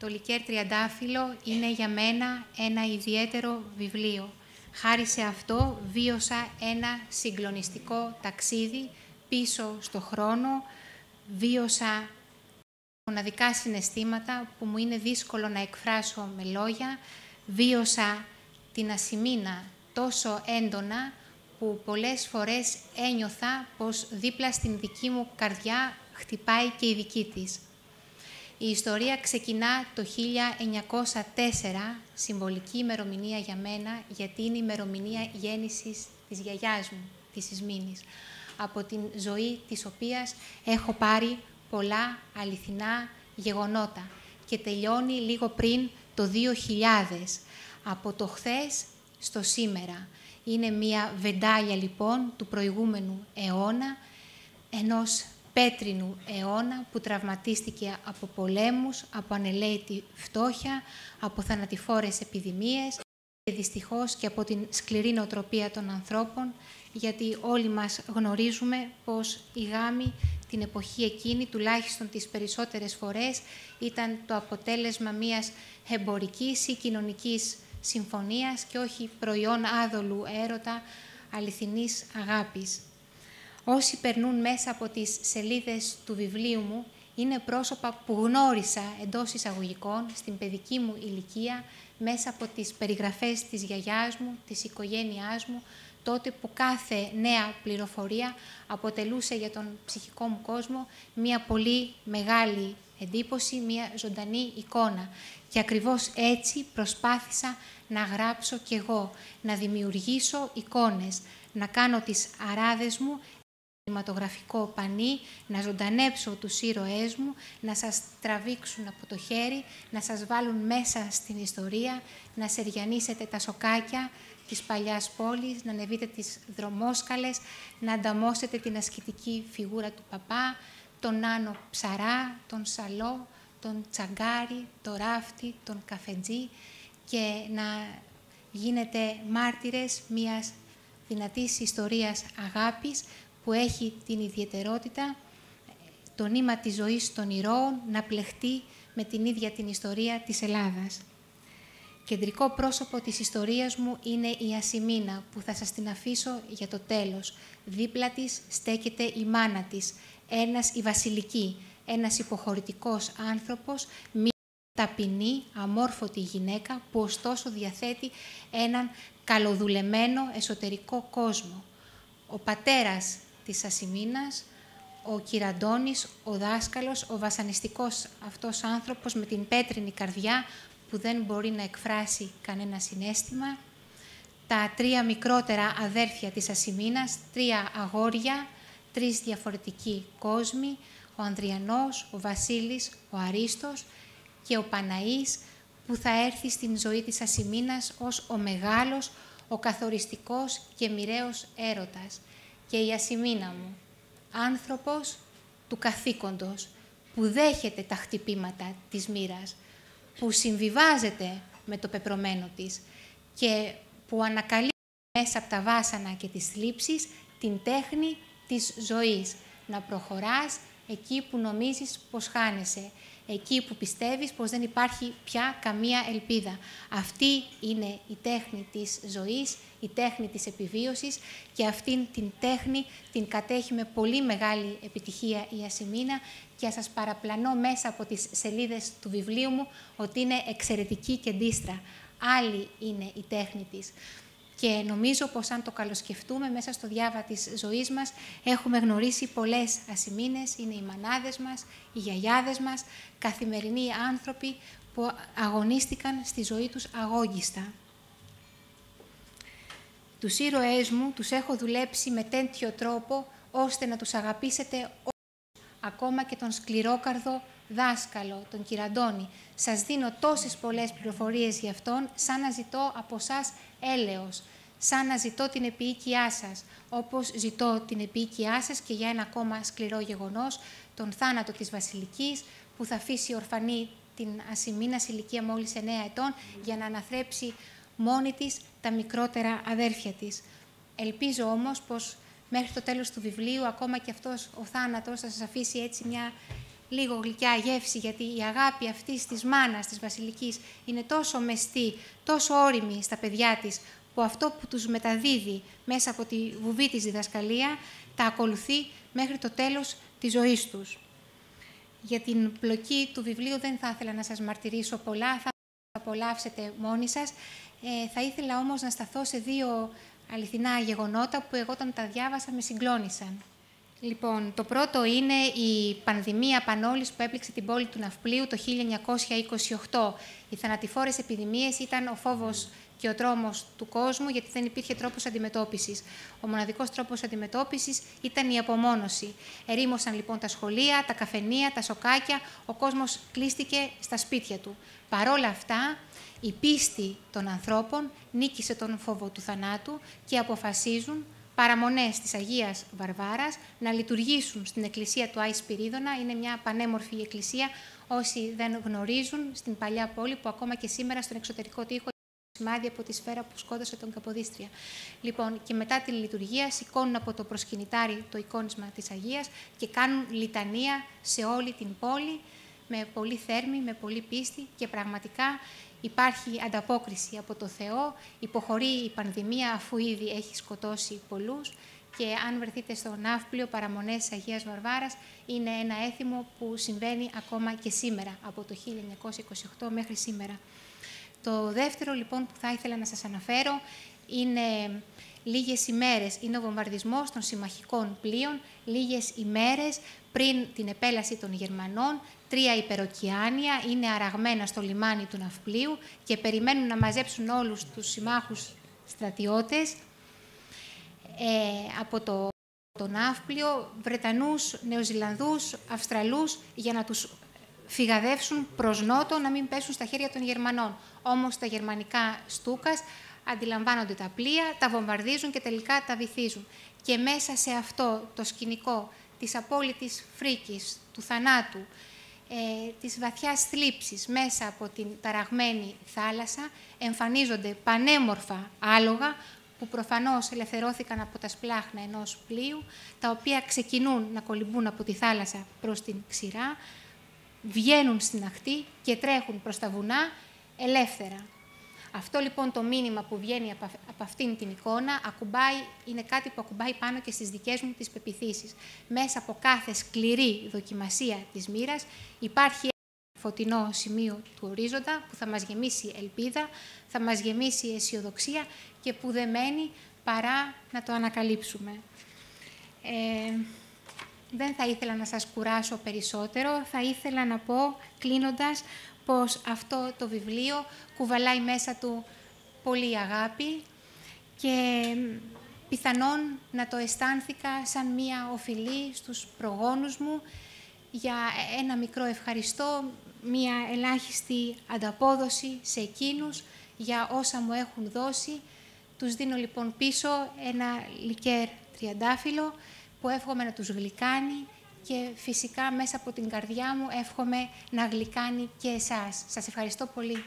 Το Λυκέρ Τριαντάφυλλο είναι για μένα ένα ιδιαίτερο βιβλίο. Χάρη σε αυτό βίωσα ένα συγκλονιστικό ταξίδι πίσω στο χρόνο, βίωσα μοναδικά συναισθήματα που μου είναι δύσκολο να εκφράσω με λόγια, βίωσα την Ασημίνα τόσο έντονα που πολλές φορές ένιωθα πως δίπλα στην δική μου καρδιά χτυπάει και η δική της. Η ιστορία ξεκινά το 1904, συμβολική ημερομηνία για μένα, γιατί είναι η ημερομηνία γέννησης της γιαγιάς μου, της Ισμήνης, από την ζωή της οποίας έχω πάρει πολλά αληθινά γεγονότα και τελειώνει λίγο πριν το 2000, από το χθες στο σήμερα. Είναι μια βεντάλια λοιπόν του προηγούμενου αιώνα, ενός πέτρινου αιώνα που τραυματίστηκε από πολέμους, από ανελαίτη φτώχεια, από θανατηφόρες επιδημίες και δυστυχώς και από την σκληρή νοοτροπία των ανθρώπων, γιατί όλοι μας γνωρίζουμε πως η γάμη την εποχή εκείνη, τουλάχιστον τις περισσότερες φορές, ήταν το αποτέλεσμα μιας εμπορικής ή κοινωνικής συμφωνίας και όχι προϊόν άδολου έρωτα αληθινής αγάπης. Όσοι περνούν μέσα από τις σελίδες του βιβλίου μου είναι πρόσωπα που γνώρισα εντός εισαγωγικών στην παιδική μου ηλικία μέσα από τις περιγραφές της γιαγιάς μου, της οικογένειάς μου, τότε που κάθε νέα πληροφορία αποτελούσε για τον ψυχικό μου κόσμο μια πολύ μεγάλη εντύπωση, μια ζωντανή εικόνα. Και ακριβώς έτσι προσπάθησα να γράψω κι εγώ, να δημιουργήσω εικόνες, να κάνω τις αράδες μου κινηματογραφικό πανί, να ζωντανέψω τους ήρωές μου, να σας τραβήξουν από το χέρι, να σας βάλουν μέσα στην ιστορία, να σεριανίσετε τα σοκάκια της παλιάς πόλης, να ανεβείτε τις δρομόσκαλες, να ανταμώσετε την ασκητική φιγούρα του παπά, τον Άνω Ψαρά, τον Σαλό, τον Τσαγκάρι, τον Ράφτη, τον Καφετζή και να γίνετε μάρτυρες μιας δυνατής ιστορίας αγάπης που έχει την ιδιαιτερότητα το νήμα της ζωής των ηρώων να πλεχτεί με την ίδια την ιστορία της Ελλάδας. Κεντρικό πρόσωπο της ιστορίας μου είναι η Ασημίνα, που θα σας την αφήσω για το τέλος. Δίπλα της στέκεται η μάνα της, η Βασιλική, ένας υποχωρητικός άνθρωπος, μια ταπεινή, αμόρφωτη γυναίκα, που ωστόσο διαθέτει έναν καλοδουλεμένο εσωτερικό κόσμο. Ο πατέρας της Ασημίνας, ο Κυραντώνης, ο δάσκαλος, ο βασανιστικός αυτός άνθρωπος με την πέτρινη καρδιά που δεν μπορεί να εκφράσει κανένα συναίσθημα. Τα τρία μικρότερα αδέρφια της Ασημίνας, τρία αγόρια, τρεις διαφορετικοί κόσμοι, ο Ανδριανός, ο Βασίλης, ο Αρίστος και ο Παναής, που θα έρθει στην ζωή της Ασημίνας ως ο μεγάλος, ο καθοριστικός και μοιραίος έρωτας. Και η Ασημίνα μου, άνθρωπος του καθήκοντος, που δέχεται τα χτυπήματα της μοίρας, που συμβιβάζεται με το πεπρωμένο της και που ανακαλύπτει μέσα από τα βάσανα και τις θλίψεις την τέχνη της ζωής. Να προχωράς εκεί που νομίζεις πως χάνεσαι, εκεί που πιστεύεις πως δεν υπάρχει πια καμία ελπίδα. Αυτή είναι η τέχνη της ζωής, η τέχνη της επιβίωσης και αυτήν την τέχνη την κατέχει με πολύ μεγάλη επιτυχία η Ασημίνα και σας παραπλανώ μέσα από τις σελίδες του βιβλίου μου ότι είναι εξαιρετική και ντίστρα. Άλλη είναι η τέχνη της. Και νομίζω πως αν το καλοσκεφτούμε μέσα στο διάβα της ζωής μας έχουμε γνωρίσει πολλές Ασημίνες, είναι οι μανάδες μας, οι γιαγιάδες μας, καθημερινοί άνθρωποι που αγωνίστηκαν στη ζωή τους αγόγιστα. Τους ήρωές μου τους έχω δουλέψει με τέτοιο τρόπο ώστε να τους αγαπήσετε όλους, ακόμα και τον σκληρόκαρδο δάσκαλο, τον Κυραντώνη. Σας δίνω τόσες πολλές πληροφορίες για αυτόν, σαν να ζητώ από εσάς έλεος, σαν να ζητώ την επίοικιά σας, όπως ζητώ την επίοικιά σας και για ένα ακόμα σκληρό γεγονός, τον θάνατο της Βασιλικής, που θα αφήσει ορφανή την Ασημίνα σε ηλικία μόλις 9 ετών, για να αναθρέψει μόνη της τα μικρότερα αδέρφια της. Ελπίζω όμως πως μέχρι το τέλος του βιβλίου, ακόμα και αυτός ο θάνατος θα σας αφήσει έτσι μια λίγο γλυκιά γεύση, γιατί η αγάπη αυτής της μάνας, της βασιλικής, είναι τόσο μεστή, τόσο ώριμη στα παιδιά της, που αυτό που τους μεταδίδει μέσα από τη βουβή της διδασκαλία, τα ακολουθεί μέχρι το τέλος της ζωής τους. Για την πλοκή του βιβλίου δεν θα ήθελα να σας μαρτυρήσω πολλά, θα απολαύσετε μόνοι σας. Θα ήθελα όμως να σταθώ σε δύο αληθινά γεγονότα που εγώ όταν τα διάβασα με συγκλώνησαν. Λοιπόν, το πρώτο είναι η πανδημία πανόλης που έπληξε την πόλη του Ναυπλίου το 1928. Οι θανατηφόρες επιδημίες ήταν ο φόβος και ο τρόμος του κόσμου, γιατί δεν υπήρχε τρόπος αντιμετώπισης. Ο μοναδικός τρόπος αντιμετώπισης ήταν η απομόνωση. Ερήμωσαν λοιπόν τα σχολεία, τα καφενεία, τα σοκάκια, ο κόσμος κλείστηκε στα σπίτια του. Παρόλα αυτά, η πίστη των ανθρώπων νίκησε τον φόβο του θανάτου και αποφασίζουν παραμονές της Αγίας Βαρβάρας να λειτουργήσουν στην εκκλησία του Άη Σπυρίδωνα. Είναι μια πανέμορφη εκκλησία, όσοι δεν γνωρίζουν, στην παλιά πόλη, που ακόμα και σήμερα στον εξωτερικό τοίχο σημάδι από τη σφαίρα που σκότωσε τον Καποδίστρια. Λοιπόν, και μετά τη λειτουργία σηκώνουν από το προσκυνητάρι το εικόνισμα της Αγίας και κάνουν λιτανία σε όλη την πόλη με πολύ θέρμη, με πολύ πίστη, και πραγματικά υπάρχει ανταπόκριση από το Θεό, υποχωρεί η πανδημία αφού ήδη έχει σκοτώσει πολλούς, και αν βρεθείτε στο Ναύπλιο παραμονές της Αγίας Βαρβάρας, είναι ένα έθιμο που συμβαίνει ακόμα και σήμερα, από το 1928 μέχρι σήμερα. Το δεύτερο λοιπόν που θα ήθελα να σας αναφέρω είναι λίγες ημέρες, είναι ο βομβαρδισμός των συμμαχικών πλοίων, λίγες ημέρες πριν την επέλαση των Γερμανών. 3 υπεροκειάνια είναι αραγμένα στο λιμάνι του Ναυπλίου και περιμένουν να μαζέψουν όλους τους συμμάχους στρατιώτες από το Ναύπλιο, Βρετανούς, Νεοζηλανδούς, Αυστραλούς, για να τους φυγαδεύσουν προς νότο, να μην πέσουν στα χέρια των Γερμανών. Όμως τα γερμανικά στούκας αντιλαμβάνονται τα πλοία, τα βομβαρδίζουν και τελικά τα βυθίζουν. Και μέσα σε αυτό το σκηνικό της απόλυτης φρίκης, του θανάτου, της βαθιάς θλίψης μέσα από την ταραγμένη θάλασσα, εμφανίζονται πανέμορφα άλογα που προφανώς ελευθερώθηκαν από τα σπλάχνα ενός πλοίου, τα οποία ξεκινούν να κολυμπούν από τη θάλασσα προς την ξηρά, βγαίνουν στην ακτή και τρέχουν προς τα βουνά ελεύθερα. Αυτό λοιπόν το μήνυμα που βγαίνει από αυτήν την εικόνα είναι κάτι που ακουμπάει πάνω και στις δικές μου τις πεποιθήσεις. Μέσα από κάθε σκληρή δοκιμασία της μοίρας υπάρχει ένα φωτεινό σημείο του ορίζοντα που θα μας γεμίσει ελπίδα, θα μας γεμίσει αισιοδοξία και που δεν μένει παρά να το ανακαλύψουμε. Δεν θα ήθελα να σας κουράσω περισσότερο. Θα ήθελα να πω, κλείνοντας, πως αυτό το βιβλίο κουβαλάει μέσα του πολύ αγάπη και πιθανόν να το αισθάνθηκα σαν μία οφειλή στους προγόνους μου για ένα μικρό ευχαριστώ, μία ελάχιστη ανταπόδοση σε εκείνους για όσα μου έχουν δώσει. Τους δίνω λοιπόν πίσω ένα λικέρ τριαντάφυλλο που εύχομαι να τους γλυκάνει και φυσικά μέσα από την καρδιά μου εύχομαι να γλυκάνει και εσάς. Σας ευχαριστώ πολύ.